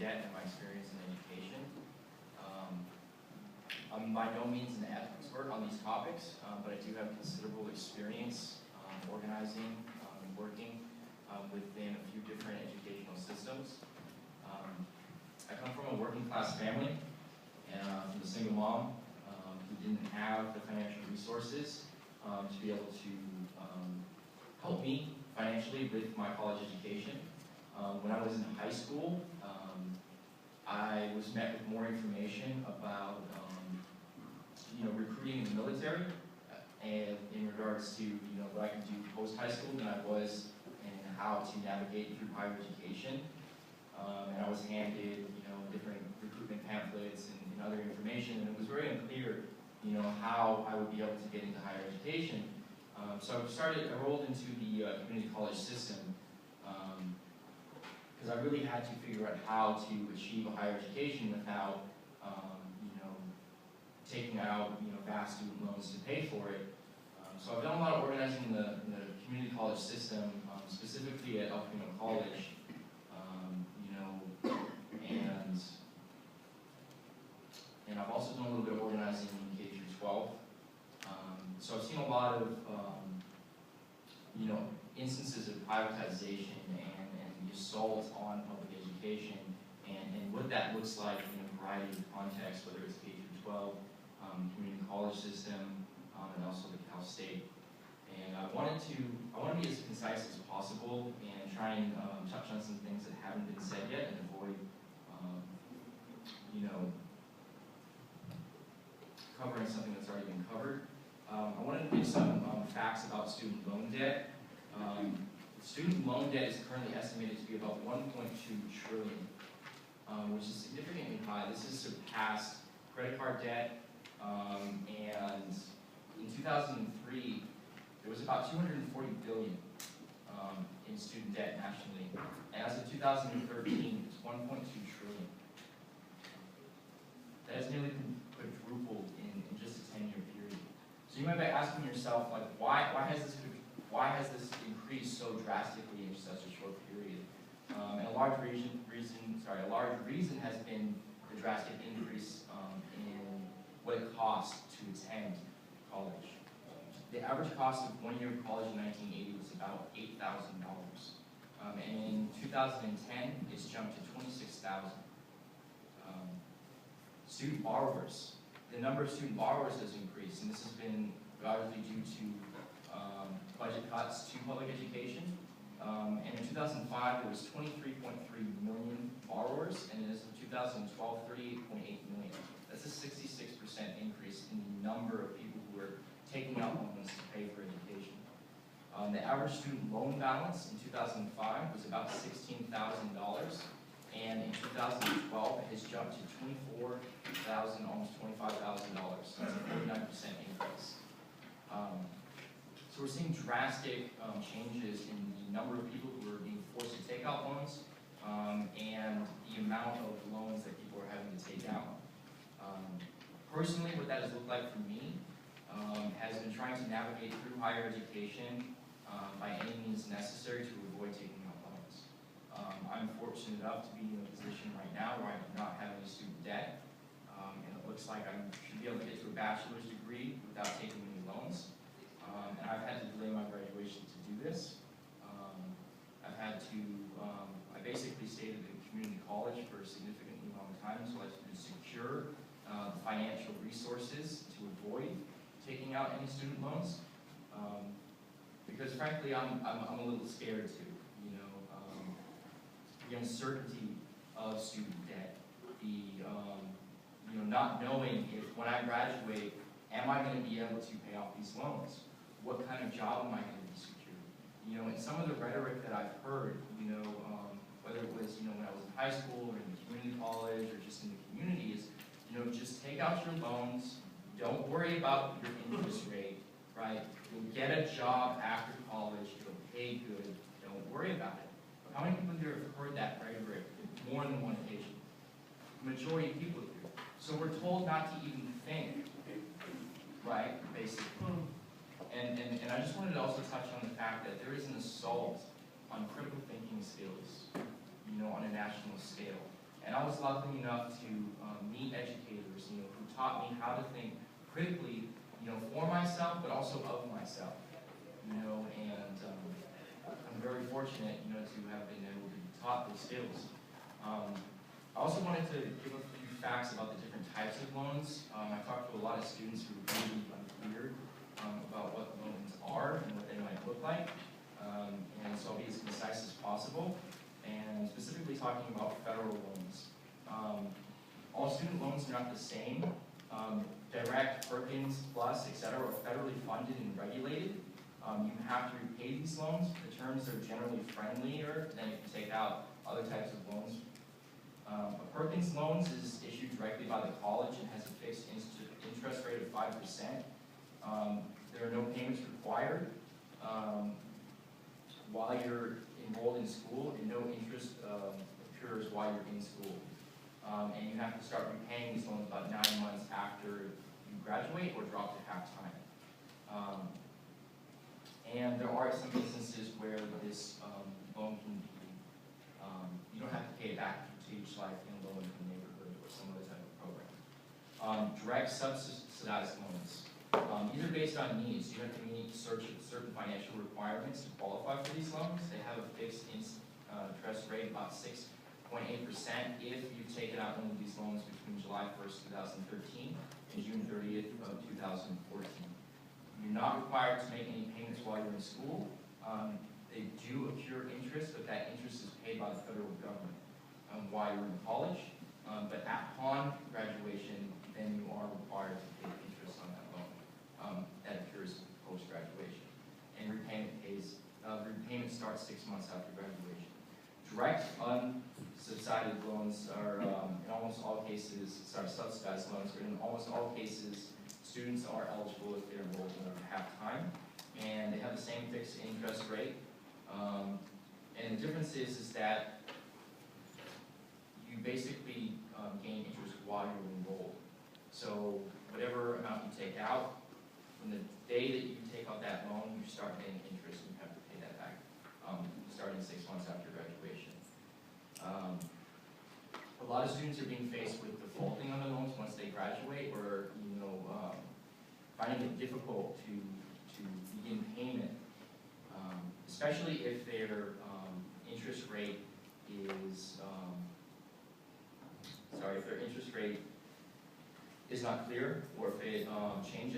debt and my experience in education. I'm by no means an expert on these topics, but I do have considerable experience organizing and working within a few different educational systems. I come from a working class family, and from a single mom who didn't have the financial resources to be able to help me financially with my college education. When I was in high school, I was met with more information about recruiting in the military and in regards to what I could do post high school than I was in how to navigate through higher education. And I was handed different recruitment pamphlets and other information, and it was very unclear how I would be able to get into higher education. So I rolled into the community college system because I really had to figure out how to achieve a higher education without taking out vast student loans to pay for it. So I've done a lot of organizing in the community college system, specifically at El Camino College, and I've also done a little bit of organizing in K through 12. So I've seen a lot of instances of privatization and the assault on public education, and what that looks like in a variety of contexts, whether it's K through 12, community college system, and also the Cal State. And I want to be as concise as possible and try and touch on some things that haven't been said yet and avoid, covering something that's already been covered. I wanted to give some facts about student loan debt. Student loan debt is currently estimated to be about 1.2 trillion, which is significantly high. This has surpassed credit card debt, and in 2003, there was about 240 billion in student debt nationally. And as of 2013, it's 1.2 trillion. That has nearly quadrupled in just a 10-year period. So you might be asking yourself, like, why has this increased so drastically in such a short period? And a large reason has been the drastic increase in what it costs to attend college. The average cost of 1 year of college in 1980 was about $8,000. And in 2010, it's jumped to $26,000. Student borrowers. The number of student borrowers has increased, and this has been largely due to budget cuts to public education. And in 2005, there was 23.3 million borrowers, and as of 2012, 38.8 million. That's a 66% increase in the number of people who are taking out loans to pay for education. The average student loan balance in 2005 was about $16,000, and in 2012 it has jumped to $24,000, almost $25,000. That's a 49% increase. So we're seeing drastic changes in the number of people who are being forced to take out loans, and the amount of loans that people are having to take out. Personally, what that has looked like for me has been trying to navigate through higher education by any means necessary to avoid taking out loans. I'm fortunate enough to be in a position right now where I do not have any student debt, and it looks like I should be able to get to a bachelor's degree without taking any loans. And I've had to delay my graduation to do this. I basically stayed at the community college for a significantly long time so I could secure financial resources to avoid taking out any student loans. Because frankly, I'm a little scared too. The uncertainty of student debt, the not knowing if when I graduate, am I going to be able to pay off these loans? What kind of job am I going to be secured? And some of the rhetoric that I've heard, whether it was when I was in high school or in the community college or just in the community, is just take out your loans. Don't worry about your interest rate, right? You'll get a job after college. It'll pay good. Don't worry about it. But how many people here have heard that rhetoric more than one occasion? The majority of people do. So we're told not to even think, right? Basically. And I just wanted to also touch on the fact that there is an assault on critical thinking skills, on a national scale. And I was lucky enough to meet educators, who taught me how to think critically, for myself, but also of myself, and I'm very fortunate, to have been able to be taught those skills. I also wanted to give a few facts about the different types of loans. I talked to a lot of students who were really unclear about what loans are and what they might look like, and so I'll be as concise as possible, and specifically talking about federal loans. All student loans are not the same. Direct, Perkins, Plus, etc. are federally funded and regulated. You have to repay these loans. The terms are generally friendlier than if you take out other types of loans. A Perkins loan is issued directly by the college and has a fixed interest rate of 5%. There are no payments required while you're enrolled in school, and no interest occurs while you're in school. And you have to start repaying these loans about 9 months after you graduate or drop to half-time. And there are some instances where this loan can be, you don't have to pay it back to teach like in a low-income neighborhood or some other type of program. Direct subsidized loans. These are based on needs. You have to meet certain financial requirements to qualify for these loans. They have a fixed interest rate, about 6.8% if you've taken out one of these loans between July 1st, 2013 and June 30th of 2014. You're not required to make any payments while you're in school. They do accrue interest, but that interest is paid by the federal government while you're in college. But upon graduation, then you are required to pay interest on that loan that accrues post-graduation. And repayment starts 6 months after graduation. Direct unsubsidized loans are in almost all cases, subsidized loans, but in almost all cases, students are eligible if they're enrolled in half-time, and they have the same fixed interest rate. And the difference is that you basically gain interest while you're enrolled. So whatever amount you take out, from the day that you take out that loan, you start getting interest and you have to pay that back, starting 6 months after graduation. A lot of students are being faced with defaulting on their loans once they graduate, or finding it difficult to begin payment, especially if their interest rate is not clear, or if it changes.